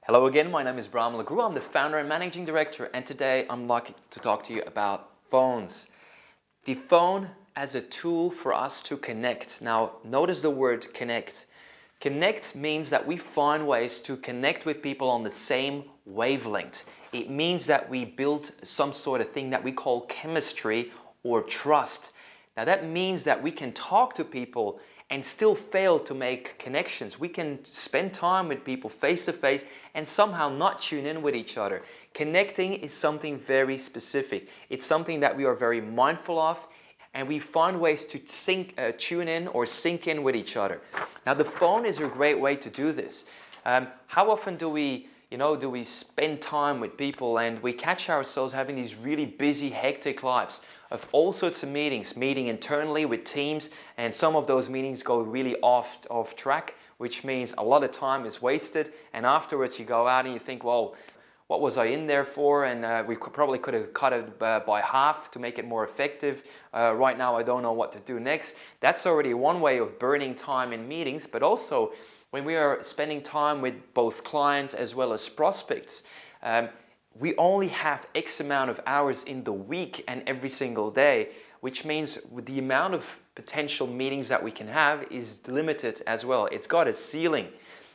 Hello again, my name is Bram Lagrou. I'm the founder and managing director, and today I'm lucky to talk to you about phones. The phone as a tool for us to connect. Now, notice the word connect. Connect means that we find ways to connect with people on the same wavelength. It means that we build some sort of thing that we call chemistry or trust. Now that means that we can talk to people and still fail to make connections. We can spend time with people face to face and somehow not tune in with each other. Connecting is something very specific. It's something that we are very mindful of, and we find ways to tune in or sync in with each other. Now the phone is a great way to do this. How often do we spend time with people and we catch ourselves having these really busy, hectic lives of all sorts of meeting internally with teams, and some of those meetings go really off track, which means a lot of time is wasted, and afterwards you go out and you think, well, what was I in there for? And we probably could have cut it by half to make it more effective. Right now I don't know what to do next. That's already one way of burning time in meetings, but also when we are spending time with both clients as well as prospects, we only have X amount of hours in the week and every single day, which means the amount of potential meetings that we can have is limited as well. It's got a ceiling.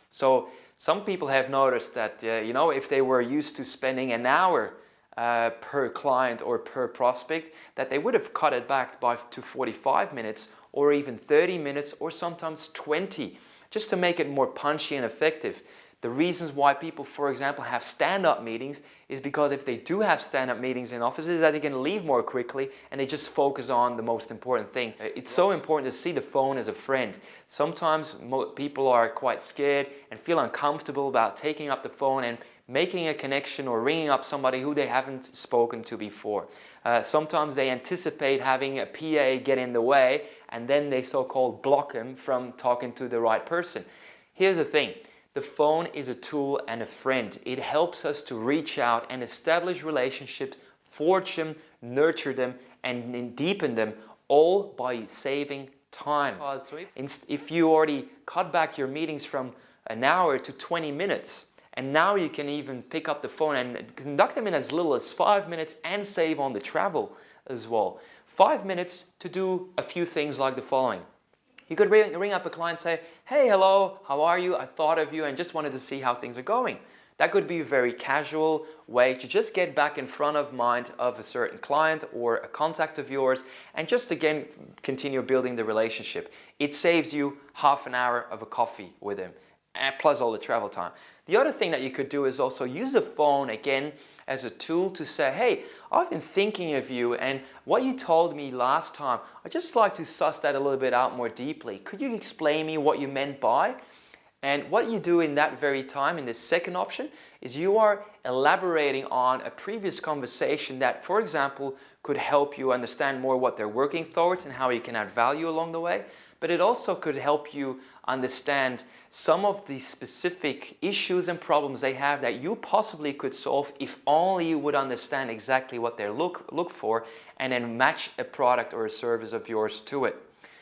So some people have noticed that, if they were used to spending an hour per client or per prospect, that they would have cut it back to 45 minutes or even 30 minutes or sometimes 20, just to make it more punchy and effective. The reasons why people, for example, have stand-up meetings is because if they do have stand-up meetings in offices, that they can leave more quickly and they just focus on the most important thing. It's so important to see the phone as a friend. Sometimes people are quite scared and feel uncomfortable about taking up the phone and making a connection or ringing up somebody who they haven't spoken to before. Sometimes they anticipate having a PA get in the way and then they so-called block them from talking to the right person. Here's the thing. The phone is a tool and a friend. It helps us to reach out and establish relationships, forge them, nurture them, and deepen them, all by saving time. If you already cut back your meetings from an hour to 20 minutes, and now you can even pick up the phone and conduct them in as little as 5 minutes and save on the travel as well. 5 minutes to do a few things like the following. You could ring up a client and say, hey, hello, how are you? I thought of you and just wanted to see how things are going. That could be a very casual way to just get back in front of mind of a certain client or a contact of yours and just again continue building the relationship. It saves you half an hour of a coffee with him, plus all the travel time. The other thing that you could do is also use the phone again as a tool to say, hey, I've been thinking of you and what you told me last time, I'd just like to suss that a little bit out more deeply. Could you explain me what you meant by? And what you do in that very time, in this second option, is you are elaborating on a previous conversation that, for example, could help you understand more what they're working towards and how you can add value along the way. But it also could help you understand some of the specific issues and problems they have that you possibly could solve if only you would understand exactly what they look for and then match a product or a service of yours to it.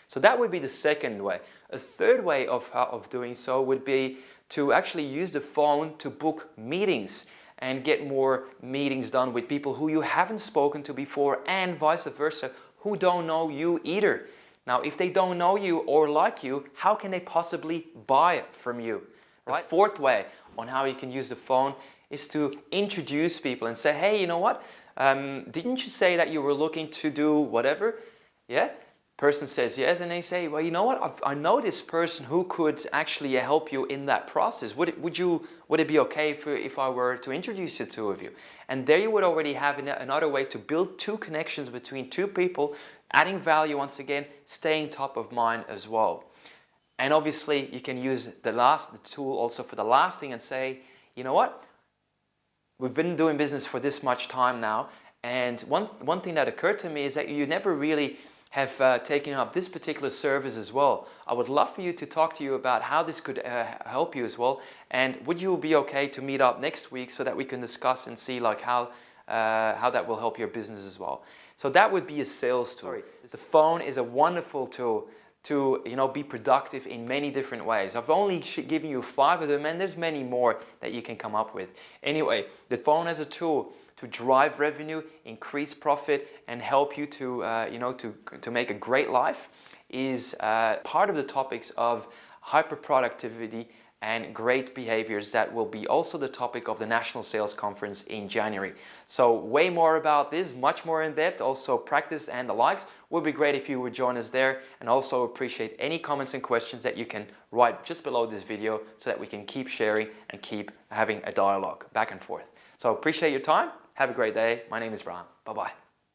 So that would be the second way. A third way of doing so would be to actually use the phone to book meetings and get more meetings done with people who you haven't spoken to before and vice versa, who don't know you either. Now, if they don't know you or like you, how can they possibly buy from you? Right? The fourth way on how you can use the phone is to introduce people and say, hey, you know what? Didn't you say that you were looking to do whatever? Yeah? Person says yes, and they say, well, you know what? I know this person who could actually help you in that process. Would it be okay if I were to introduce the two of you? And there you would already have another way to build two connections between two people, adding value once again, staying top of mind as well. And obviously you can use the tool also for the last thing and say, you know what? We've been doing business for this much time now, and one thing that occurred to me is that you never really have taken up this particular service as well. I would love for you to talk to you about how this could help you as well, and would you be okay to meet up next week so that we can discuss and see like how that will help your business as well. So that would be a sales tool. The phone is a wonderful tool to be productive in many different ways. I've only given you 5 of them, and there's many more that you can come up with. Anyway, the phone as a tool to drive revenue, increase profit, and help you to to make a great life is part of the topics of hyperproductivity and great behaviors that will be also the topic of the National Sales Conference in January. So way more about this, much more in depth, also practice and the likes. Would be great if you would join us there, and also appreciate any comments and questions that you can write just below this video so that we can keep sharing and keep having a dialogue back and forth. So appreciate your time. Have a great day. My name is Bram. Bye-bye.